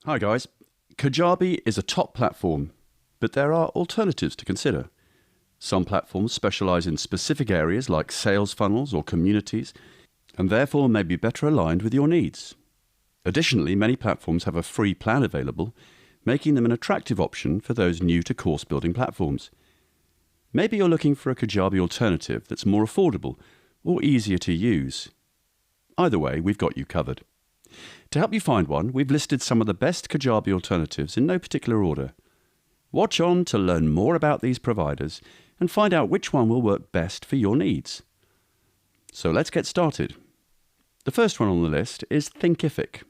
Hi guys. Kajabi is a top platform, but there are alternatives to consider. Some platforms specialize in specific areas like sales funnels or communities, and therefore may be better aligned with your needs. Additionally, many platforms have a free plan available, making them an attractive option for those new to course building platforms. Maybe you're looking for a Kajabi alternative that's more affordable or easier to use. Either way, we've got you covered. To help you find one, we've listed some of the best Kajabi alternatives in no particular order. Watch on to learn more about these providers and find out which one will work best for your needs. So let's get started. The first one on the list is Thinkific.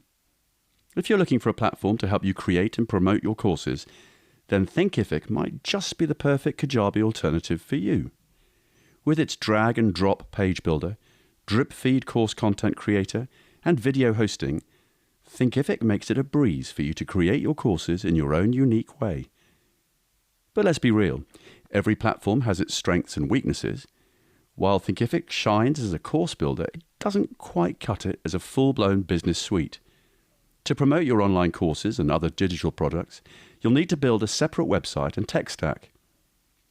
If you're looking for a platform to help you create and promote your courses, then Thinkific might just be the perfect Kajabi alternative for you. With its drag and drop page builder, drip feed course content creator, and video hosting, Thinkific makes it a breeze for you to create your courses in your own unique way. But let's be real, every platform has its strengths and weaknesses. While Thinkific shines as a course builder, it doesn't quite cut it as a full-blown business suite. To promote your online courses and other digital products, you'll need to build a separate website and tech stack.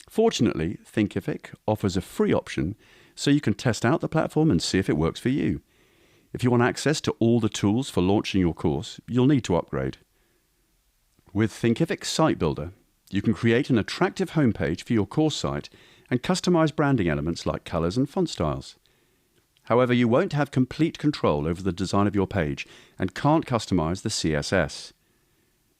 Fortunately, Thinkific offers a free option so you can test out the platform and see if it works for you. If you want access to all the tools for launching your course, you'll need to upgrade. With Thinkific Site Builder, you can create an attractive homepage for your course site and customize branding elements like colors and font styles. However, you won't have complete control over the design of your page and can't customize the CSS.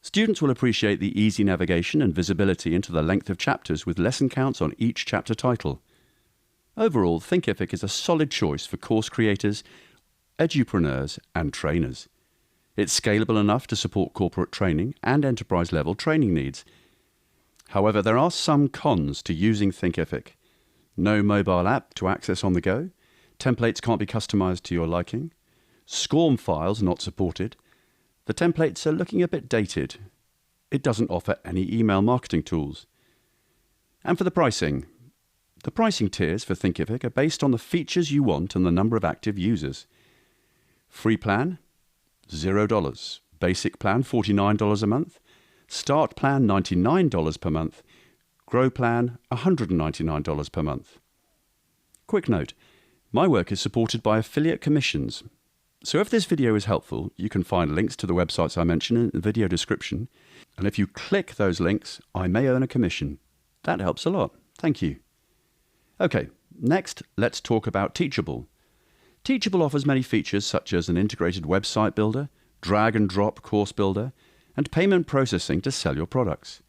Students will appreciate the easy navigation and visibility into the length of chapters with lesson counts on each chapter title. Overall, Thinkific is a solid choice for course creators, edupreneurs and trainers. It's scalable enough to support corporate training and enterprise-level training needs. However, there are some cons to using Thinkific. No mobile app to access on the go, templates can't be customized to your liking, SCORM files not supported, the templates are looking a bit dated, it doesn't offer any email marketing tools. And for the pricing tiers for Thinkific are based on the features you want and the number of active users. Free plan, $0. Basic plan, $49 a month. Start plan, $99 per month. Grow plan, $199 per month. Quick note, my work is supported by affiliate commissions. So if this video is helpful, you can find links to the websites I mentioned in the video description. And if you click those links, I may earn a commission. That helps a lot. Thank you. Okay, next, let's talk about Teachable. Teachable offers many features such as an integrated website builder, drag and drop course builder, and payment processing to sell your products.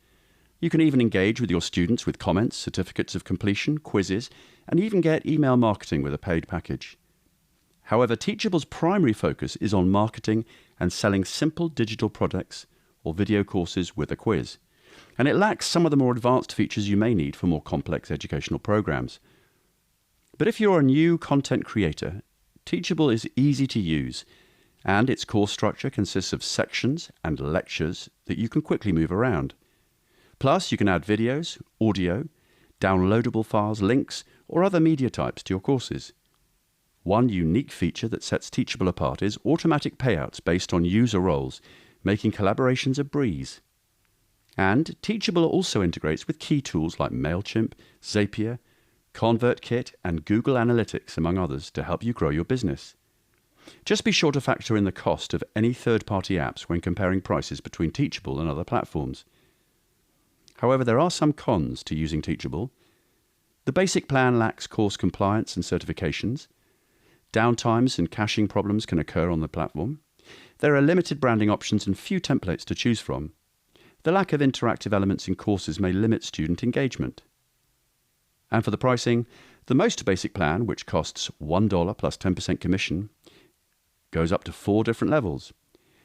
You can even engage with your students with comments, certificates of completion, quizzes, and even get email marketing with a paid package. However, Teachable's primary focus is on marketing and selling simple digital products or video courses with a quiz, and it lacks some of the more advanced features you may need for more complex educational programs. But if you're a new content creator, Teachable is easy to use, and its course structure consists of sections and lectures that you can quickly move around. Plus, you can add videos, audio, downloadable files, links, or other media types to your courses. One unique feature that sets Teachable apart is automatic payouts based on user roles, making collaborations a breeze. And Teachable also integrates with key tools like MailChimp, Zapier, ConvertKit, and Google Analytics, among others, to help you grow your business. Just be sure to factor in the cost of any third-party apps when comparing prices between Teachable and other platforms. However, there are some cons to using Teachable. The basic plan lacks course compliance and certifications. Downtimes and caching problems can occur on the platform. There are limited branding options and few templates to choose from. The lack of interactive elements in courses may limit student engagement. And for the pricing, the most basic plan, which costs $1 plus 10% commission, goes up to 4 different levels.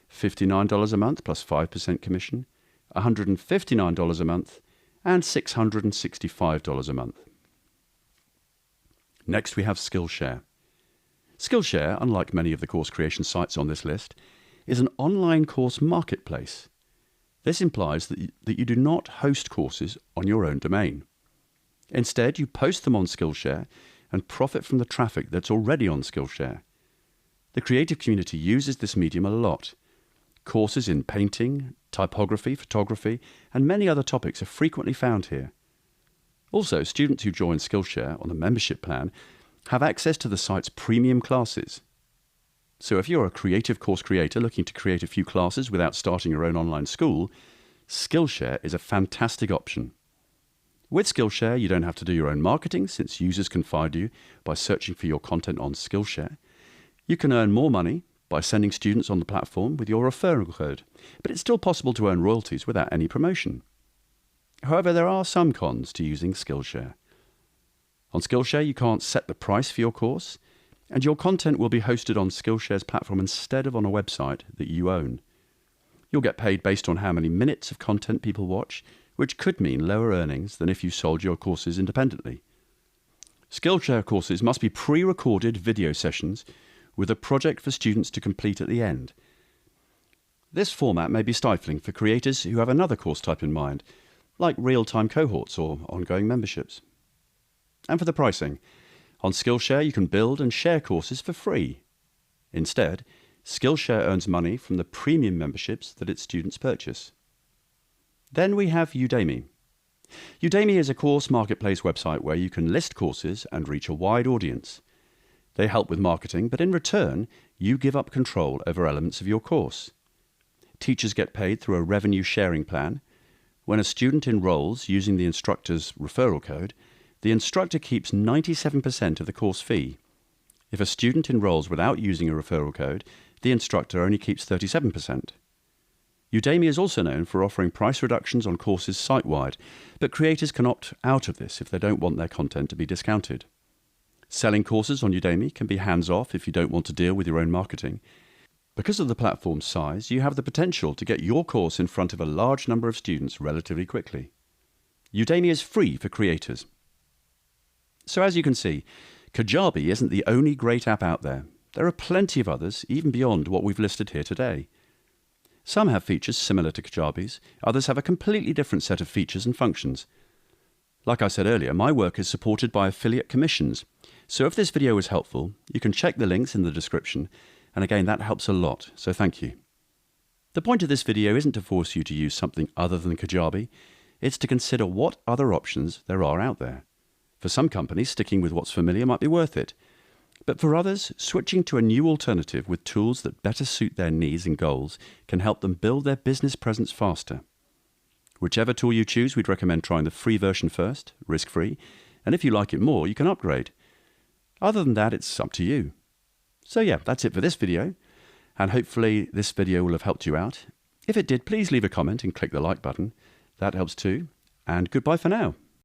$59 a month plus 5% commission, $159 a month, and $665 a month. Next we have Skillshare. Skillshare, unlike many of the course creation sites on this list, is an online course marketplace. This implies that you do not host courses on your own domain. Instead, you post them on Skillshare and profit from the traffic that's already on Skillshare. The creative community uses this medium a lot. Courses in painting, typography, photography, and many other topics are frequently found here. Also, students who join Skillshare on the membership plan have access to the site's premium classes. So if you're a creative course creator looking to create a few classes without starting your own online school, Skillshare is a fantastic option. With Skillshare, you don't have to do your own marketing since users can find you by searching for your content on Skillshare. You can earn more money by sending students on the platform with your referral code, but it's still possible to earn royalties without any promotion. However, there are some cons to using Skillshare. On Skillshare, you can't set the price for your course, and your content will be hosted on Skillshare's platform instead of on a website that you own. You'll get paid based on how many minutes of content people watch, which could mean lower earnings than if you sold your courses independently. Skillshare courses must be pre-recorded video sessions with a project for students to complete at the end. This format may be stifling for creators who have another course type in mind, like real-time cohorts or ongoing memberships. And for the pricing, on Skillshare you can build and share courses for free. Instead, Skillshare earns money from the premium memberships that its students purchase. Then we have Udemy. Udemy is a course marketplace website where you can list courses and reach a wide audience. They help with marketing, but in return, you give up control over elements of your course. Teachers get paid through a revenue sharing plan. When a student enrolls using the instructor's referral code, the instructor keeps 97% of the course fee. If a student enrolls without using a referral code, the instructor only keeps 37%. Udemy is also known for offering price reductions on courses site-wide, but creators can opt out of this if they don't want their content to be discounted. Selling courses on Udemy can be hands-off if you don't want to deal with your own marketing. Because of the platform's size, you have the potential to get your course in front of a large number of students relatively quickly. Udemy is free for creators. So as you can see, Kajabi isn't the only great app out there. There are plenty of others, even beyond what we've listed here today. Some have features similar to Kajabi's, others have a completely different set of features and functions. Like I said earlier, my work is supported by affiliate commissions, so if this video was helpful, you can check the links in the description, and again that helps a lot, so thank you. The point of this video isn't to force you to use something other than Kajabi, it's to consider what other options there are out there. For some companies, sticking with what's familiar might be worth it. But for others, switching to a new alternative with tools that better suit their needs and goals can help them build their business presence faster. Whichever tool you choose, we'd recommend trying the free version first, risk-free, and if you like it more, you can upgrade. Other than that, it's up to you. So yeah, that's it for this video, and hopefully this video will have helped you out. If it did, please leave a comment and click the like button. That helps too, and goodbye for now.